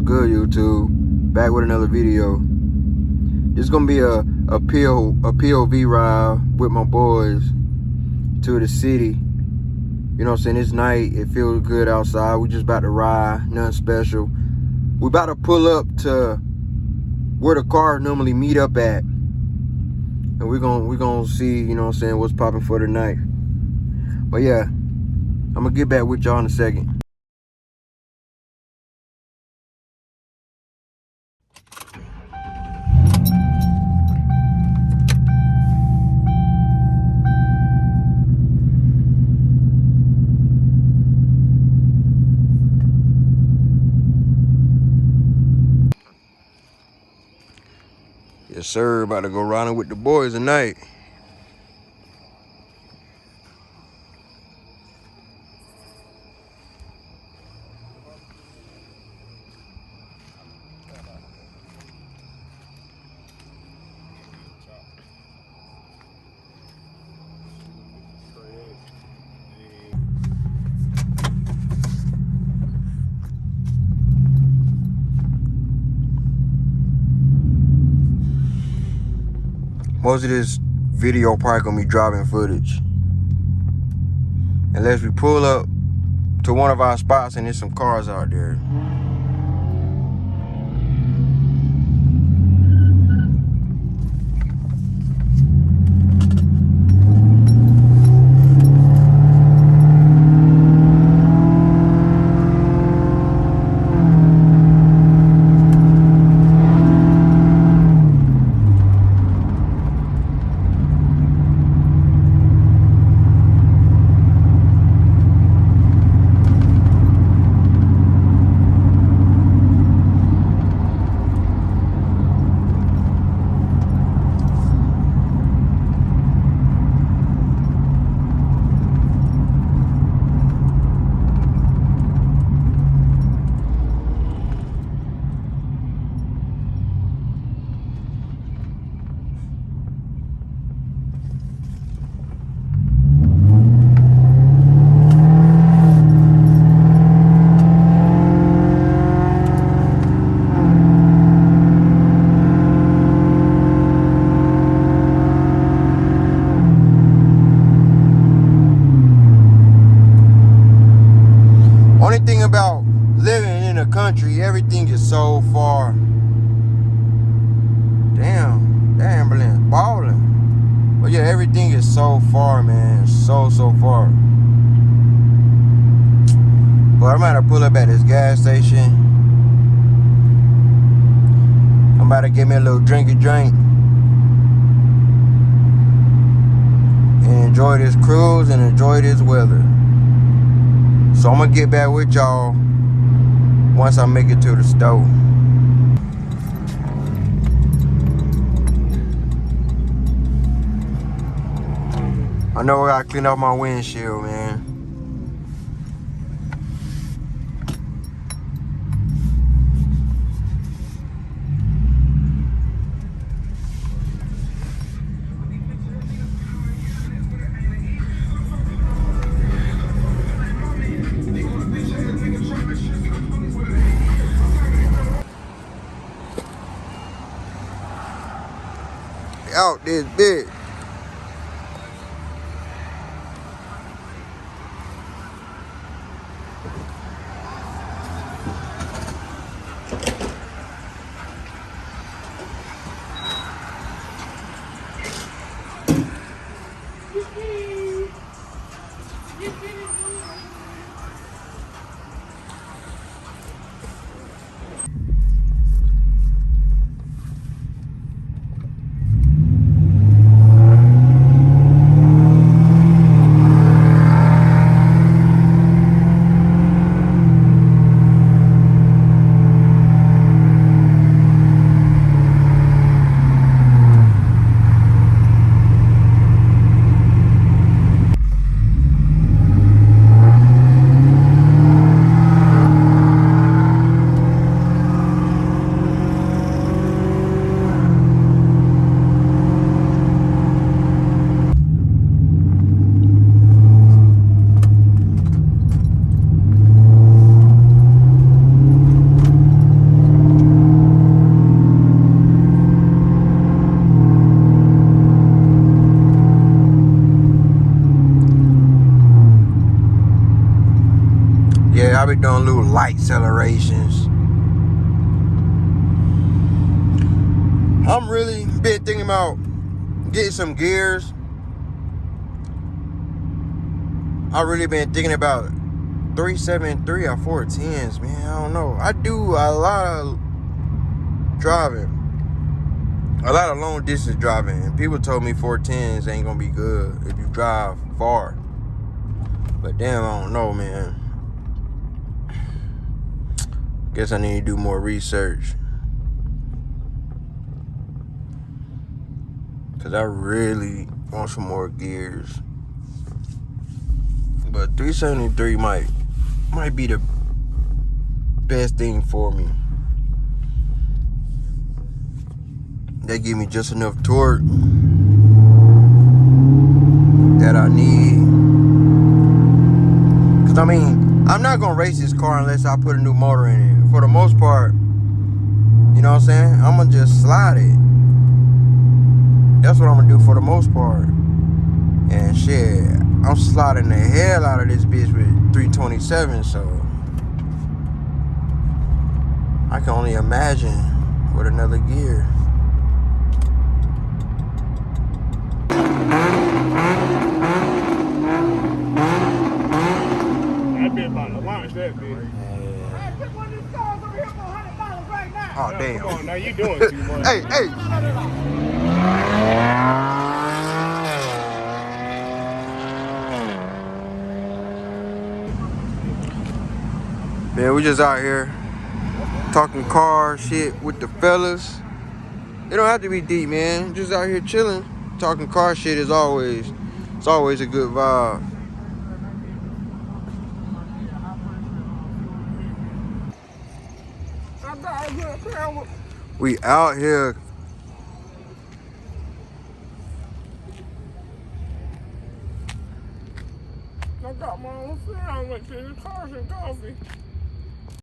good, YouTube? Back with another video. This is gonna be a POV ride with my boys to the city. You know what I'm saying? It's night. It feels good outside. We just about to ride. Nothing special. We about to pull up to where the cars normally meet up at, and we're gonna see. You know what I'm saying? What's popping for the night. But yeah, I'm gonna get back with y'all in a second. Yes, sir. About to go riding with the boys tonight. Most of this video probably gonna be driving footage, unless we pull up to one of our spots and there's some cars out there. Only thing about living in the country, everything is so far. Damn, that ambulance balling. But yeah, everything is so far, man. So far. But I'm about to pull up at this gas station. I'm about to get me a little drinky drink and enjoy this cruise and enjoy this weather. So I'm gonna get back with y'all once I make it to the store. I know I gotta clean up my windshield, man. Out this bitch. slight accelerations. I'm really been thinking about getting some gears. I really been thinking about 373 or 410s, man. I don't know. I do a lot of driving, a lot of long distance driving, and people told me 410s ain't gonna be good if you drive far. But damn, I don't know, man. Guess I need to do more research, cause I really want some more gears. But 373 might be the best thing for me. They give me just enough torque that I need. Cause I mean, I'm not gonna race this car unless I put a new motor in it. For the most part, you know what I'm saying? I'm gonna just slide it. That's what I'm gonna do for the most part. And shit, I'm sliding the hell out of this bitch with 327, so I can only imagine with another gear. That bitch about to launch that bitch. Hey, put one of these cars over here for $100 right now. Oh, Now, damn. come on, now you doing too much. Hey. Man, we just out here talking car shit with the fellas. It don't have to be deep, man. Just out here chilling. Talking car shit is always, it's always a good vibe. We out here. I got my own friend. I went to the cars and coffee.